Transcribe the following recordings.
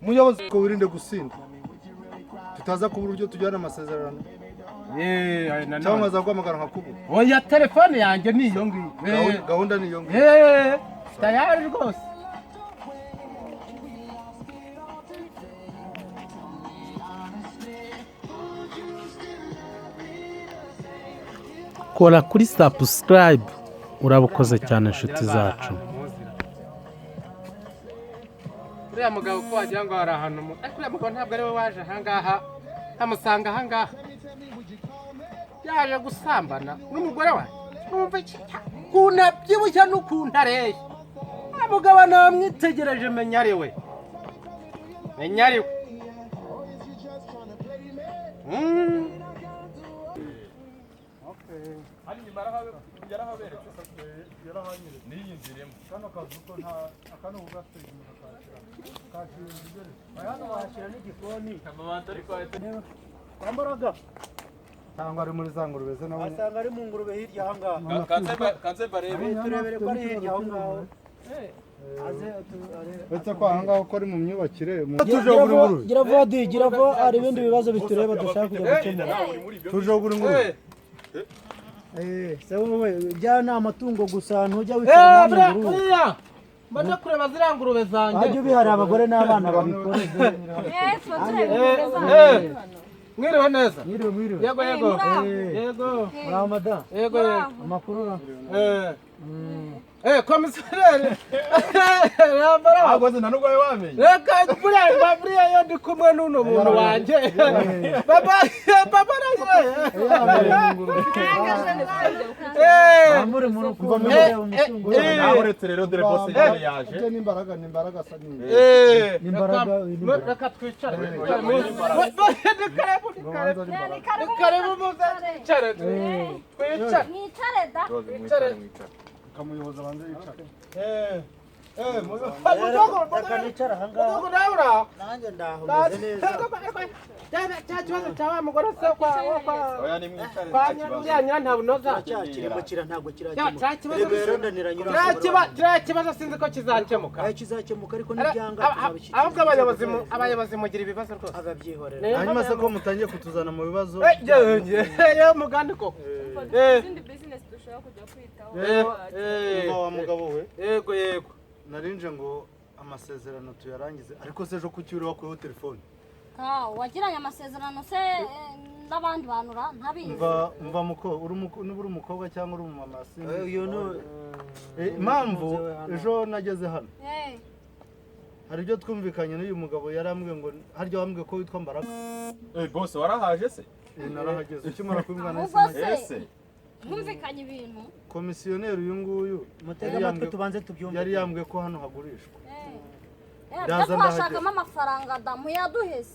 muyobozi ko wirinde gusinda tutaza kubura uburyo tujyana amasezerano cyangwa nkaza guhamagara nkakubura oya telefone yanjye niyo ngiyo gahunda niyo ngiyo tayari rwose kora kuri subscribe urabukoze cyane inshuti zacu. Uriya mugabo ko wagira ngo hari ahantu uriya mugabo ntabwo ari we waje ahangaha amusanga ahangaha yaje gusambana n'umugore we numva kuntu abyibushye n'ukuntu areye mugabo namwitegereje menya ari we Hani yarahaberetse yarahanyere niyinziremo kano kazi ko nta akano ugatse hano washira n'igikoni amabanta ariko kwambaraga cyangwa ari muri za ngurube ze nawe asanga ari mu ngurube hirya ahangaha kanze barebe turebere ko ari hirya ahangaha uretse ko ahangaha ko ari mu myubakire gira vuba hari ibindi bibazo bitureba dushaka kujya gukemura tuje kugura ingurube se wowe bya ni amatungo gusa ntujya wicara n'ingurube mbona kureba ziriya ngurube zanjye wajya ubihari abagore n'abana babikora mwiriwe neza mwiriwe yego muramadan yego amakuru komiseri yambara agoze nta nubwo wamenye reka buriya yo ndi kumwe n'uno muntu wanjye baba amure mu kuva uretse rero dore boss yaje n'imbaraga sa nini reka twicare karibu muze twicare twicare kamuyoboza banze yicara akanicara ahangaha nanjye ndahumeze neza cya kibazo cya wa mugore se oya ni mwicare kwa nyanya nta bunoza cyakira ntabwo kirakemuka kiriya kibazo sinzi ko kizakemuka kizakemuka ariko n'ibyanga ahubwo abayobozi mugira ibibazo rwose ababyihorera hanyuma se ko mutangiye kutuzana mu bibazo yewe mugande koko izindi business dushaka kujya kwitaho wa mugabo we yego narinje ngo amasezerano tuyarangize ariko se ejo kuki uri wakuyeho telefone wagiranye amasezerano se n'abandi bantu ntabizi mva uri umukobwa cyangwa uri umumama impamvu ejo nageze hano hari ibyo twumvikanye n'uyu mugabo yarambwiye ngo harya wambwiye ko witwa Mbaraga boss warahaje se narahageze ukimara kubibwana ese mwumvikanye ibintu komisiyoneri uyu nguyu mutega amatwi tubanze tubyumve yari yambwiye ko hano hagurishwa twashakamo amafaranga damu yaduheze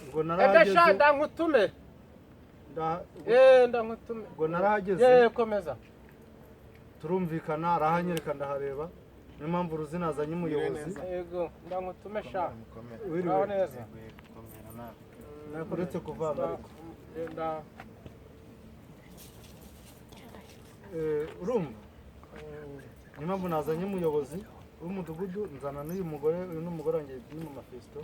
ngo narahageze ndangutume ndangutume ngo narahageze komeza turumvikana arahanyereka ndahareba niyo mpamvu ruzinazanye umuyobozi yego ndangutume sha wiriwe neza uretse kuvanga ariko urumva niyo mpamvu nazanye umuyobozi w'umudugudu nzana n'uyu mugore uyu n'umugore wanjye ni mama Festo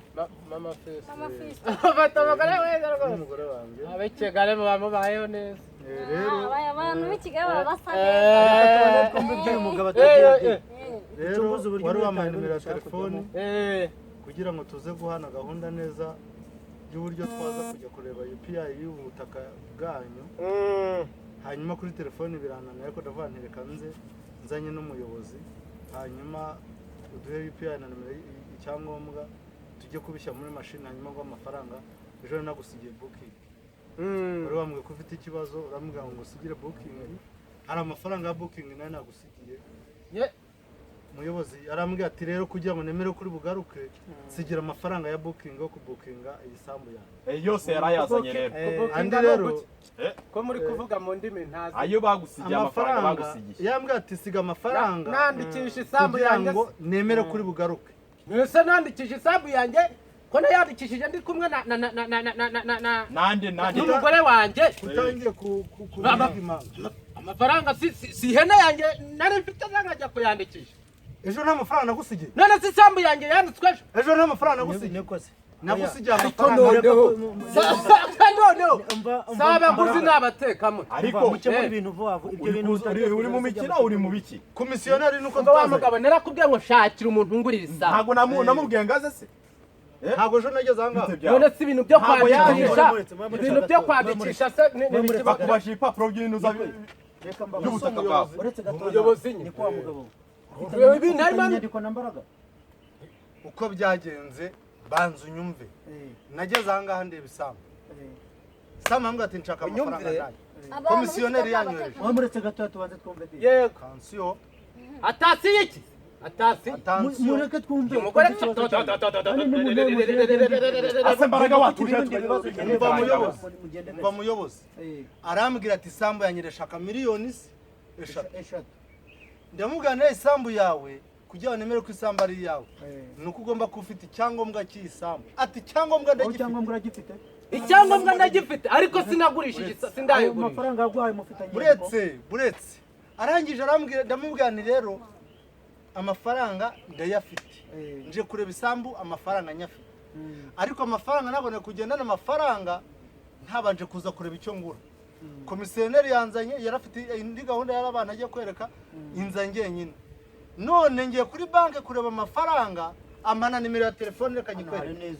bata abagore beza rwose n'umugore wanjye ab'Ikigali bamubayeho neza rero abantu b'Ikigali basa neza twumve iby'uyu mugabo atagiye rero wari wambaye nimero ya telefoni kugira ngo tuze guhana gahunda neza y'uburyo twaza kujya kureba UPI y'ubutaka bwanyu hanyuma kuri telefoni biranana ariko ndavuga ntereka nzanye n'umuyobozi hanyuma uduhe UPI na nimero y'icyangombwa tujye kubishya muri mashini hanyuma ngo amafaranga ejo nagusigiye booking wari wambwiye ko ufite ikibazo urambwira ngo usigire booking hari amafaranga ya booking nayo nagusigiye umuyobozi arambwira ati rero kugira ngo nemere kuri bugaruke sigira amafaranga ya booking yo kubukinga iyi sambu yawe yose yarayazanye rero andi rero ko muri kuvuga mu ndimi ntazi ayo bagusigiye amafaranga bagusigiye yambwira ati siga amafaranga nandikisha isambu yanjye ngo nemere kuri bugaruke mwese nandikisha isambu yanjye ko nayandikishije ndi kumwe nande n'umugore wanjye utangiye kubiga impamvu amafaranga si ihene yanjye nari mfite nkajya kuyandikisha ejo nta mafaranga nagusigiye none se isambu yanjye yanditswe ejo nta mafaranga nagusigiye nikoze nagusigiye ariko amafaranga noneho saba guzi nabatekamo ariko mukemura ibintu vuba vuba ibyo bintu uri mu mikino uri mu biki komisiyoneri nuko ngo wa tutazi mugabo narakubwiye ngo shakira umuntu ungurira isambu ntabwo namubwiye ngaze se ntabwo ejo nageze aha ngaha none si ibintu byo Ntabwo kwandikisha yaje. ibintu byo kwandikisha se ni bakubashije ibipapuro by'inuza by'ubutaka bwawe uretse gato umuyobozi nyine ni kwa mugabo ibintu harimo inyandiko na mbaraga uko byagenze banza unyumve nageze aha ngaha ndeba isambu isambu ambwira ati nshaka amafaranga yanjye komisiyoneri yanyohereje wowe muretse gato tubanze twumve yego kansiyo atasi iki atasi atansiyo mureke twumve umugore ase mbaraga watuje mva muyobozi arambwira ati isambu yanjye shaka miliyoni eshatu ndamubwira nawe isambu yawe kugira ngo nemere ko isambu ari iyawe ni uko ugomba kuba ufite icyangombwa cy'iyi sambu ati icyangombwa uragifite icyangombwa ndagifite ariko sinagurishije sindayigurisha amafaranga yaguhaye mufitanye buretse arangije arambwira ndamubwira ni rero amafaranga ndayafite nje kureba isambu amafaranga nyafite ariko amafaranga nabone kugendana amafaranga ntabanje kuza kureba icyo ngura komisiyoneri yanzanye yarafite indi gahunda y'abana agiye kwereka inza ngenyine none ngiye kuri banki kureba amafaranga amana nimero ya telefone reka nyikwereke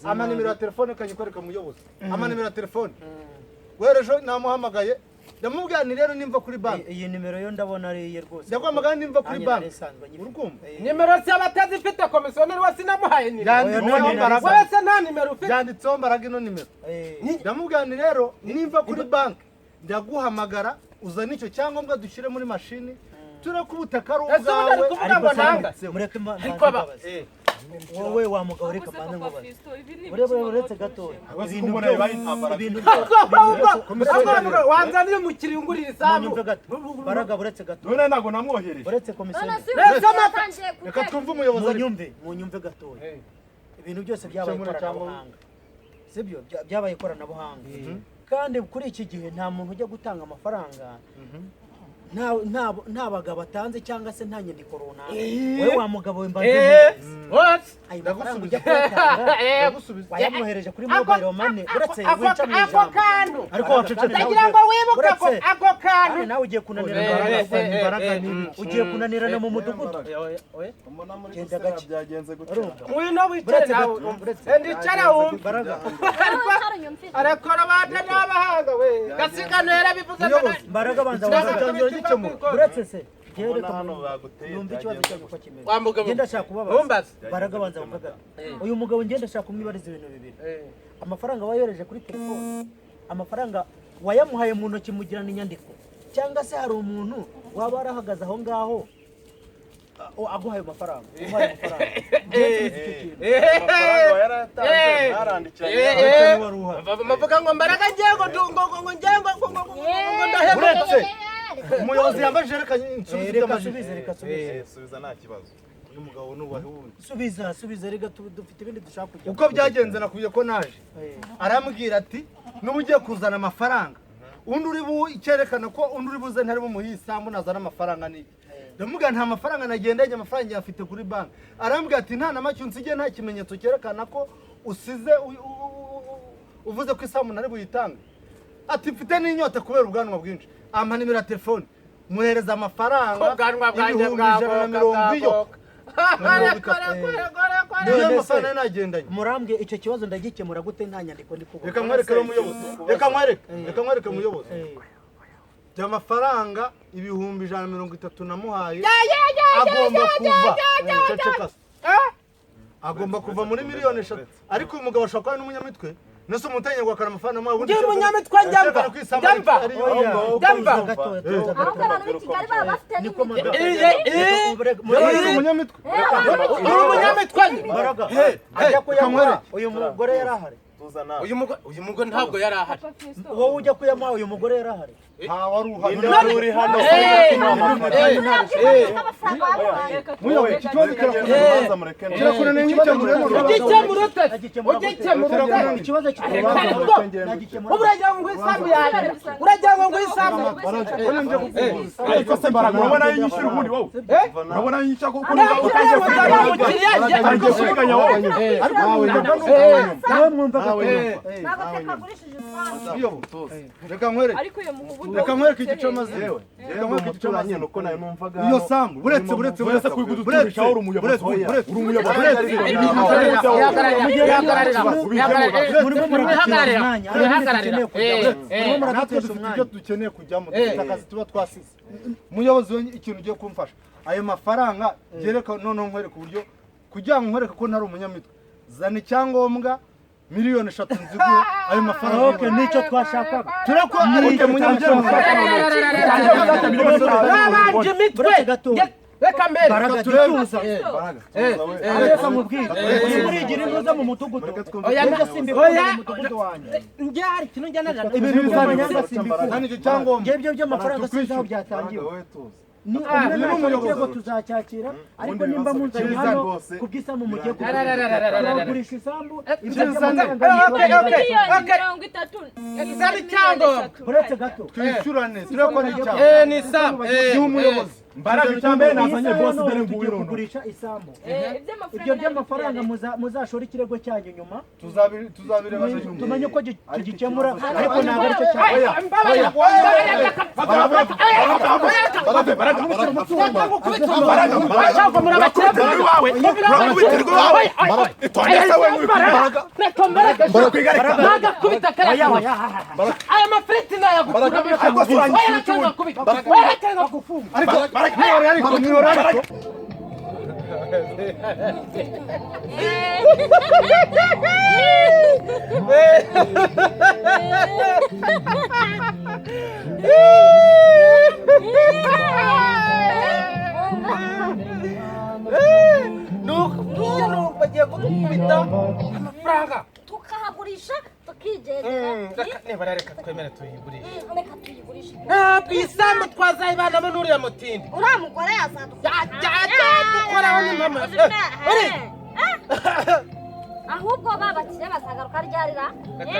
ama nimero ya telefone reka nyikwereke muyobozi ama nimero ya telefone werejo namuhamagaye ndamubwira ni rero nimva kuri banki iyi nimero yo ndabona ari iye rwose ndakwamagana nimva kuri banki urukumva nimero se abatazifite komisiyoneri wasi namuhaye wese nta nimero ufite yanditseho mbaraga ino nimero ndamubwira ni rero nimva kuri banki ndaguhamagara uzane icyo cyangombwa dushyire muri mashini ture ko ubutaka ari ubwawe mureke wowe wa mugabo reka manze nkubaze uretse gato wanzanire umukiriya ungurira isambu baraga uretse gato none ntabwo namwohereje uretse komisiyoneri reka twumve umuyobozi munyumve gato ibintu byose byabaye ikoranabuhanga sibyo byabaye ikoranabuhanga kandi kuri iki gihe nta muntu ujya gutanga amafaranga nta bagabo atanze cyangwa se nta nyandiko runaka wowe wa mugabo we mbaze ayo mafaranga ujya kuyatanga wayamwohereje kuri mobile money uretse wica mu ijambo ariko wacecetse ndagira ngo wibuke ako kantu nawe ugiye kunanirana ugiye kunanirana mu mudugudu genda gake byagenze gute ngwino wicare nawe ndicara wumve arakora bata n'abahanga we gasigano yarabivuze mbaraga banza wazatangira uretse se numva ikibazo cyawe uko kimeze ngenda ashaka kubabaza mbaraga banza wumvaga uyu mugabo ngenda ashaka kumwibariza ibintu bibiri amafaranga wayohereje kuri telefone amafaranga wayamuhaye mu ntoki mugirana inyandiko cyangwa se hari umuntu waba arahagaze aho ngaho aguhaye amafaranga umuhaye amafaranga bavuga ngo mbaraga ngiye ngo uretse umuyobozi yambajije reka subiza nta kibazo uyu mugabo nubahe wundi subiza reka dufite ibindi dushaka kujya uko byagenze nakubwiye ko naje arambwira ati n'ubu ugiye kuzana amafaranga undi uri icyerekana ko undi uri buze ntari bumuhe isambu nazana amafaranga n'iki ndamubwira nta mafaranga nagendanye amafaranga yafite kuri banki arambwira ati nta na make unsigiye nta kimenyetso cyerekana ko usize uvuze ko isambu nari buyitange ati mfite n'inyota kubera ubwanwa bwinshi ampa nimero ya telefone muhereza amafaranga ibihumbi 120 iyo niyo mafaranga nagendanye murambwe icyo kibazo ndagikemura gute nta nyandiko ndi kuvuga reka nkwereke umuyobozi reka nkwereke umuyobozi amafaranga ibihumbi 130 namuhaye agomba kuva muri miliyoni 3 ariko uyu mugabo ashobora kuba n'umunyamitwe nese umutanye gwakara amafaranga mawe ndi umunyamitwe njamba uyu mugore yarahari uyu mugore ntabwo yari ahari. wowe ujya kuyamuha uyu mugore yari ahari nta wari uhari uri hano muyoboye iki kibazo kirakubanza mureke kirakunaniye nk'ikemure ikibazo uragira ngo isambu yanjye uragira ngo isambu ariko se mbaraga urabona yinyishira ubundi wowe urabona yinyisha kuko reka nkwereke igice maze iyo sambu buretse kwiguduturisha uri umuyobozi natwe dufite ibyo dukeneye kujyamo dufite akazi tuba twasize umuyobozi ikintu ugiye kumfasha ayo mafaranga yereka noneho nkwereka uburyo kugira ngo nkwereke ko ntari umunyamitwe zana icyangombwa miliyoni 3 nziguye ayo mafaranga nicyo twashakaga turako ari munyamitwe nabanje mitwe reka mbere baraga tuza reka mubwire murigira intuza mu mutugudu oya simbikora mu mutugudu wanjye njyari kino njyana ibintu bizabanyanga simbikora kandi icyo cyangombwa ibyo by'amafaranga sinzaho byatangiwe ni umuyobozi tuzacyakira ariko nimba munzanye hano kubw'isambu mugiye kugurisha isambu izari cyango uretse gato twishyurane tureko ni cyango ni isambu y'umuyobozi mbaraga icyambere nazanye boss dore tugiye kugurisha isambu ibyo by'amafaranga muzashora ikirego cyanyu nyuma tuzabireba tumenye ko tugikemura ariko ntabwo aricyo cyayo bagiye kudukubita amafaranga tukahagurisha tukigendera nibara reka twemere tuyigurishe reka tuyigurishe ntabwo isambu twazayibanamo n'uriya mutindi uriya mugore yazadukora dukoraho n'impamvu ahubwo babakire bazagaruka ryarira reka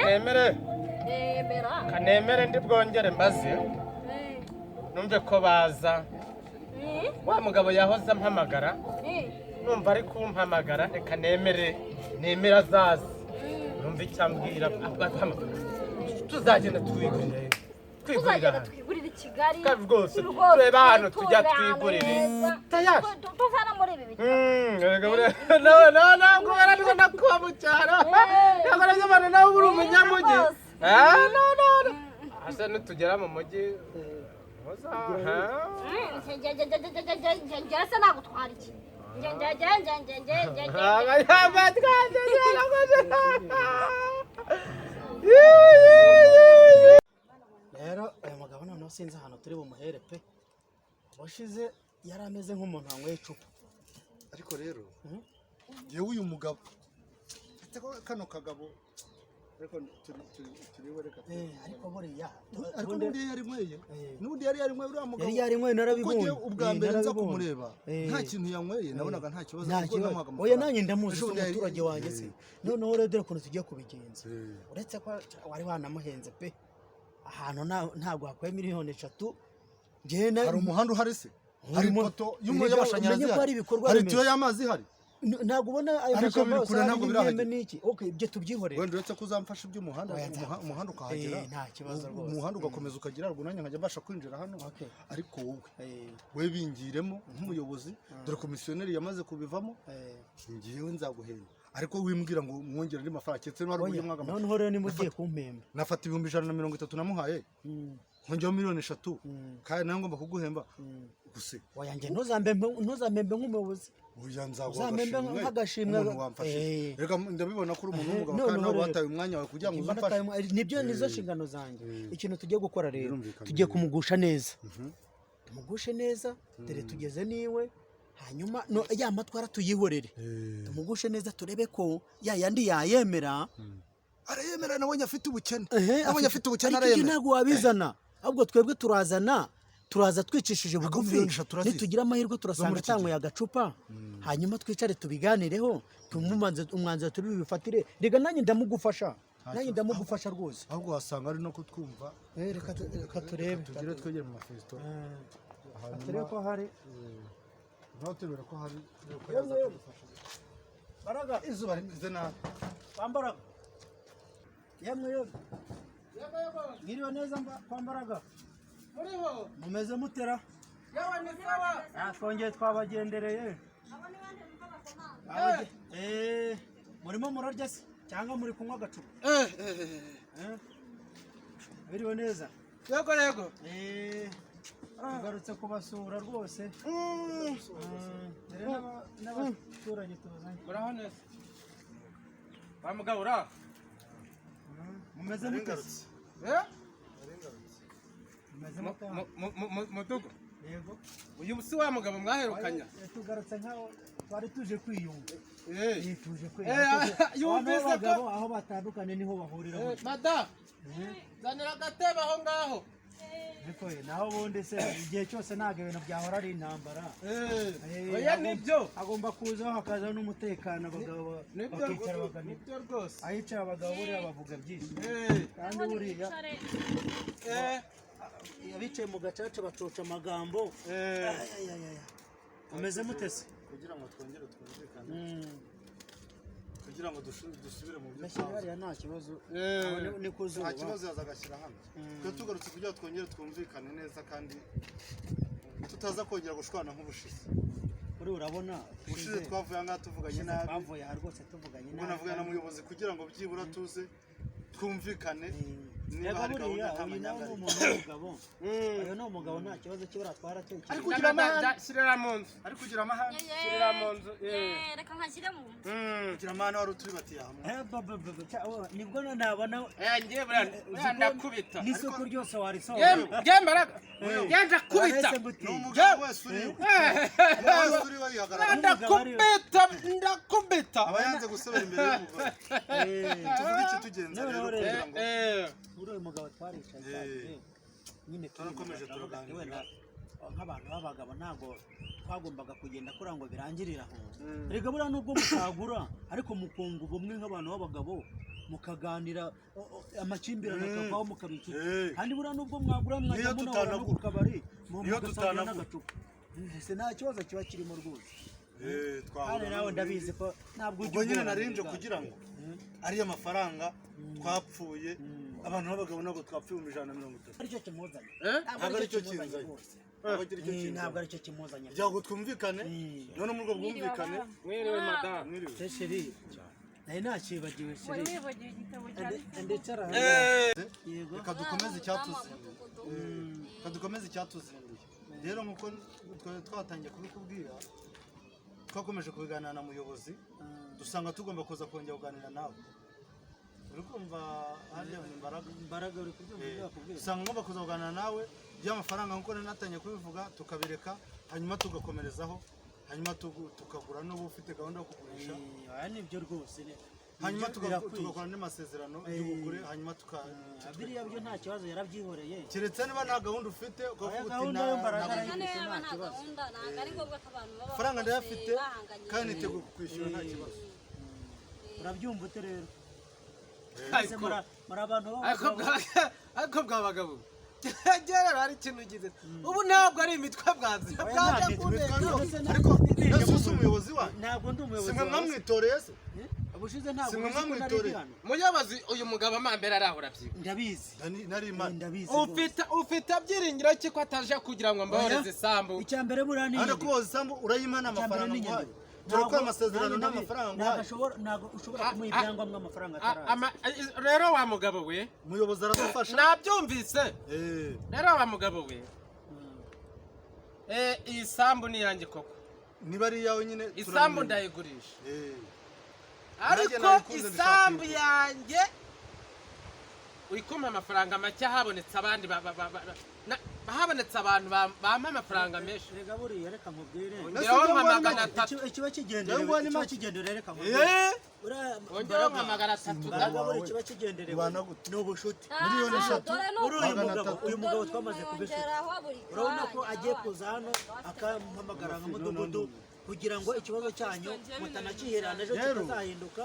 nemere ndi bwongere mbaze numve ko baza wa mugabo yahoze ampamagara numva ari kumpamagara reka nemere azaza numva icyo ambwira tuzagenda twigurira twigurira i Kigali rwose tureba hano tujya twigurira tuvana muri ibi biti ntabwo baraniwe nakuba mu cyaro ntabwo nazo nawe uri umunyamujyi ase nitugera mu mujyi njye se nagutwara iki rero uyu mugabo noneho sinzi ahantu turi bumuhere pe washize yari ameze nk'umuntu wanyweye icupa ariko rero yewe uyu mugabo kano kagabo ariko turiwe reka ariko buriya ariko n'undi yarinyweye n'undi yarinyweye uriya mugabo yari yarinyweye narabibonye ubwa mbere nza kumureba nta kintu yanyweye nabonaga nta kibazo oya nanjye ndamuzi umuturage wanjye se noneho rero dore ukuntu tugiye kubigenza uretse ko wari wanamuhenze pe ahantu ntabwo hakwiye miliyoni 3 hari umuhanda uhari se hari ipoto y'amashanyarazi hari itiyo y'amazi ihari ntabwo ubona ayo magambo ntabwo birahagera n'iki okay ibyo tubyihoreye wenda uretse ko uzamfasha iby'umuhanda umuhanda ukahagera nta kibazo rwose umuhanda ugakomeza ukagera rwo nanjye nkajya mbasha kwinjira hano ariko wowe bingiremo nk'umuyobozi dore komisiyoneri yamaze kubivamo ngiyewe nzaguhenda ariko wimbwira ngo mwongere andi mafaranga cyetse no hari uburyo mwagama noneho rero nimugiye kumpemba nafata 130 namuhaye nkongeraho miliyoni 3 kandi nawe ngomba kuguhemba guse wayanjye ntuzambembe nk'umuyobozi uzamembe nk'agashimwe reka ndabibona ko uri umuntu w'umugabo kandi nawe wataye umwanya wawe kugira ngo uzufashe nibyo nizo nshingano zanjye ikintu tugiye gukora rero tugiye kumugusha neza tumugushe neza dore tugeze niwe hanyuma ya matwara tuyihorere tumugushe neza turebe ko ya yandi yayemera arayemera nabonye afite ubukene ariko ntabwo wabizana ahubwo twebwe turaza twicishije bugufi nitugira amahirwe turasanga atangwe agacupa hanyuma twicare tubiganireho umwanzuro turi bifatire rega nanjye ndamugufasha rwose ahubwo wasanga ari no kutwumva reka turebe tugire twegere mu mafesto turebe ko hari ntotubera ko hari Baraga izuba rimeze nabi Kwambaraga yemwe ngiriwe neza Kwambaraga muriho mumeze mutera yawa ni sawa twongeye twabagendereye murimo murarya se cyangwa muri kunywa agacupa biriwe neza yego tugarutse kubasura rwose n'abaturanyi tuzanye muraho neza bamugabura mumeze mutese mudugu yego uyu si wa mugabo mwaherukanya tugarutse nkaho twari tuje kwiyunga tuje yumvise ko aho batandukanye niho bahurira mada zanira agatebe aho ngaho naho ubundi se igihe cyose ntabwo ibintu byahora ari intambara oya nibyo agomba kuzaho hakazaho n'umutekano abagabo bakicara baganira rwose ahicara abagabo buriya bavuga byinshi kandi buriya abicaye mu gacaca bacoca amagambo ameze mutese kugira ngo twongere twumvikane kugira ngo dusubire mu byo hariya nta kibazo ni ku zuba nta kibazo yazagashyira hano twe tugarutse kugira ngo twongere twumvikane neza kandi tutaza kongera gushwana nk'ubushize kuri urabona ubushize twavuye ahangaha tuvuganye nabi twavuye aha rwose tuvuganye nabi ubwo navugana na muyobozi kugira ngo byibura tuze twumvikane niba hari gahunda nta manyanga uyu ni umugabo nta kibazo kibura twaratekeye ari kugira amahane shyirira mu nzu shyirira mu nzu reka nkashyire mu nzu kugira amahane wari utubibatiye hamwe nibwo nabona ngiye buriya ndakubita n'isoko ryose warisohoye yembaraga yenda kubita ni umugabo wese uri wihagarara ndakubita aba yanze gusubira imbere y'umugore tuvuge iki tugenza rero kugira ngo uri uyu mugabo twaricaye nyine turakomeje turaganira nk'abantu b'abagabo ntabwo twagombaga kugenda kuri ngo birangirire aho rega buriya nubwo mutagura ariko mukunga ubumwe nk'abantu b'abagabo mukaganira amakimbirane akavaho mukabika kandi buriya nubwo mwagura mwajya munahora no ku kabari mugasangira n'agacupa nta kibazo kiba kirimo rwose kandi nawe ndabizi ko ntabwo ubwo nyine narinje kugira ngo ariyo mafaranga twapfuye abantu b'abagabo ntabwo twapfuye mu 130 aricyo kimuzanye ntabwo aricyo kinzanye ntabwo aricyo kimuzanye kugira ngo twumvikane none muri ubwo bwumvikane mwiriwe madamu mwiriwe sheri nayo ntakibagiwe sheri wibagiwe igitabo ndetse yego reka dukomeze icyatuzinduye rero nk'uko twatangiye kubikubwira twakomeje kubiganira na muyobozi dusanga tugomba kuza kongera kuganira nawe uri kumva hariya imbaraga uri kubyumva dusanga ngomba kuza kuganira nawe by'amafaranga nk'uko natangiye kubivuga tukabireka hanyuma tugakomerezaho hanyuma tukagura n'ubu ufite gahunda yo kugurisha nibyo rwose hanyuma tugakora n'amasezerano y'ubugure hanyuma biriya byo nta kibazo yarabyihoreye keretse niba nta gahunda ufite ukavuga uti faranga ndayafite kandi niteguye kukwishyura nta kibazo urabyumva ute rero muri abantu ariko bw'abagabo gerera hari ikintu ugize ubu ntabwo ari imitwe bwanzira bwajya ariko nasuze umuyobozi wanyu ntabwo ndi umuyobozi simwe mwamwitoreye se ubushize ntabwo simwe mwamwitoreye muyobozi uyu mugabo amambere arahura byiwe ndabizi nari imana ndabizi ufite byiringiro ki ko ataje kugira ngo mbahereze isambu icya mbere buriya ni ariko kuboza isambu urayimana amafaranga nguhaye turakora amasezerano n'amafaranga nguhaye ntabwo ushobora kumuha ibyangombwa amafaranga atarazi rero wa mugabo we umuyobozi aradufasha nabyumvise rero wa mugabo we iyi sambu ni yanjye koko niba ari iyawe nyine isambu ndayigurisha ariko isambu yanjye wikuma amafaranga make habonetse abandi habonetse abantu bampa amafaranga menshi rega buriya reka nkubwire ongeraho nka magana atatu ikiba kigendera reka ongeraho nka magana atatu buriya ikiba kigenderewe ni ubushuti miliyoni 3 uyu mugabo twamaze kubishuka urabona ko agiye kuza hano akampamagara nka mudugudu kugira ngo ikibazo cyanyu mutanakiherana ejo kitazahinduka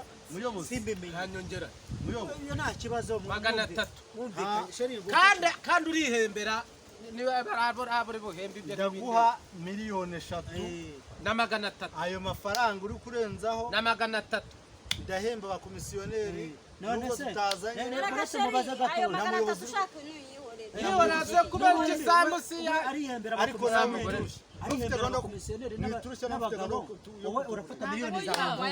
simbimenye hanyongera iyo nta kibazo magana atatu kandi urihembera niba barabura buhembe ibyo ndaguha miliyoni 3 na magana atatu ayo mafaranga uri kurenzaho na magana atatu ndahemba abakomisiyoneri none se tutazanye ayo magana atatu ushaka nuyihorere iyo waraze kubera igisambu si arihembera ariko namwe arihembera abakomisiyoneri n'abagabo wowe urafata miliyoni zawe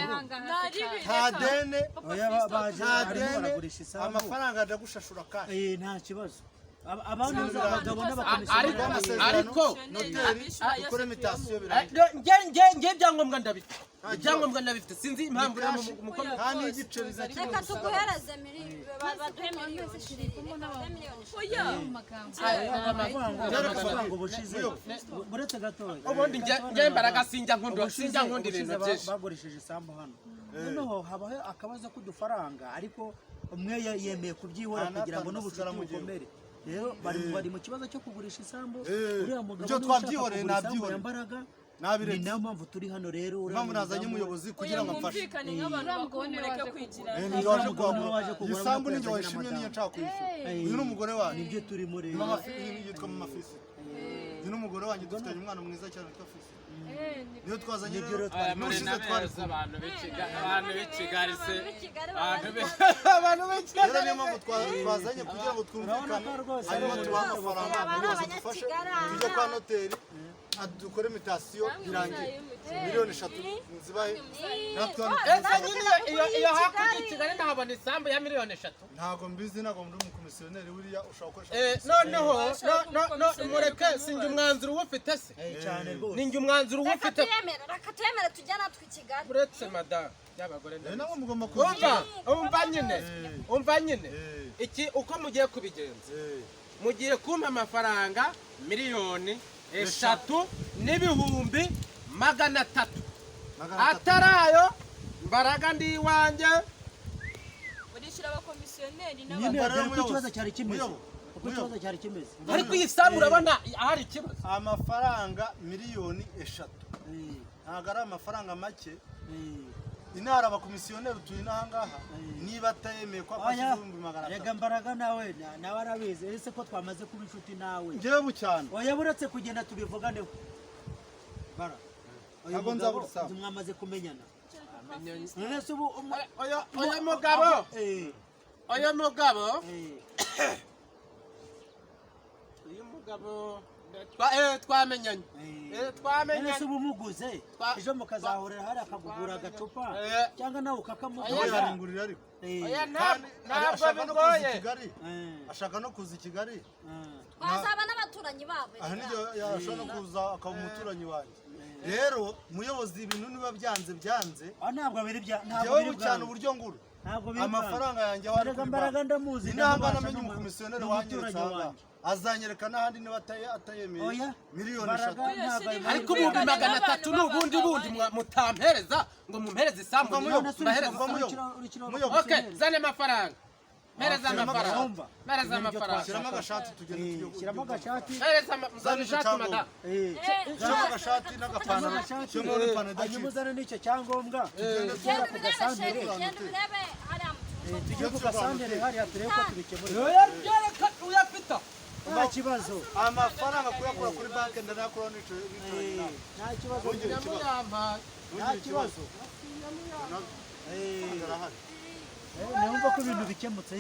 tadene bagurisha isambu amafaranga ndagushashura kandi nta kibazo abandi abagabo n'abakomisiyoneri ariko noteri ukore imitation birangiye nge ibyangombwa ndabifite ibyangombwa ndabifite sinzi impamvu uri mu kandi igiceri reka tuguhereze baduhe miliyoni 20 buretse gatoya ubundi nge imbaraga sinjya nkunda ibintu byinshi bagurishije isambu hano noneho habaho akabazo k'udufaranga ariko umwe yemeye kubyihora kugira ngo n'ubucuti bukomere rero bari mu kibazo cyo kugurisha isambu uriya mugabo twabyihoreye nabyihoreye imbaraga nabire ni nayo mpamvu turi hano rero mpamvu nazanye umuyobozi kugira ngo amfashe n'abantu isambu ninjye washimye niyo nshaka kwishyura uyu ni umugore wanjye nibyo turimo rero yitwa mama Fisi uyu ni umugore wanjye dufitanye umwana mwiza cyane witwa Fisi niyo twazanye rero mushize twari abantu b'ikigali se abantu b'ikigali rero niyo mpamvu twazanye kugira ngo twumvikane hanyuma tubahe amafaranga umuyobozi dufashe tujye kwa noteri adukore imitation birangiye miliyoni 3 zibahe iyo hakurya i Kigali ndahabona isambu ya miliyoni 3 ntago mbizi ntago ndi umukomisiyoneri wiriya ushaka noneho mureke sinjye umwanzuro uwufite se cyane rwose ninjye umwanzuro uwufite reka tuyemere tujya natwe i Kigali uretse madame y'abagore nawe mugomba umva nyine iki uko mugiye kubigenza mugiye kumpa amafaranga miliyoni 3 n'ibihumbi 300 atarayo mbaraga ndi iwanjye urishyura abakomisiyoneri n'abagabo ikibazo cyari kimeze ariko iyi sambu urabona ahari ikibazo amafaranga miliyoni 3 ntago ari amafaranga make inara abakomisiyoneri utuye n'ahangaha niba atayemeye ko afashe 200,000 rega mbaraga nawe arabizi ese ko twamaze kuba inshuti nawe njyewe cyane oya buretse kugenda tubivuganeho bara ntabwo nzabura isambu mwamaze kumenyana none se ubu oya mugabo uyu mugabo twamenyanye ese ubu muguze ejo mukazahurira hari akagugura agacupa cyangwa nawe ukakamugura yarangurira ariko ntabwo bigoye ashaka no kuza i Kigali bazaba n'abaturanyi babo aha nijye yashaka no kuza akaba umuturanyi wanjye rero muyobozi ibintu niba byanze ntabwo biri cyane uburyo nguru amafaranga yanjye wari kuri mbaraga ndamuzi inanga namenye umukomisiyoneri wanyeretse aha azanyereka n'ahandi niba atayemeye miliyoni 3 ariko ubundi 300 n'ubundi mutampereza ngo mumpereze isambu okay zane amafaranga mereza amafaranga shyiramo agashati tugende shyiramo agashati zane ishati madame shyiramo agashati n'agapantaro shyiramo n'ipantaro anyumuzane n'icyo cyangombwa genda ubirebe tujye ku gasandere hariya turebe ko tubikemura reka uyafita nta kibazo amafaranga kuyakura kuri banki ndanakura n'icyo nta kibazo nta kibazo numva ko ibintu bikemutse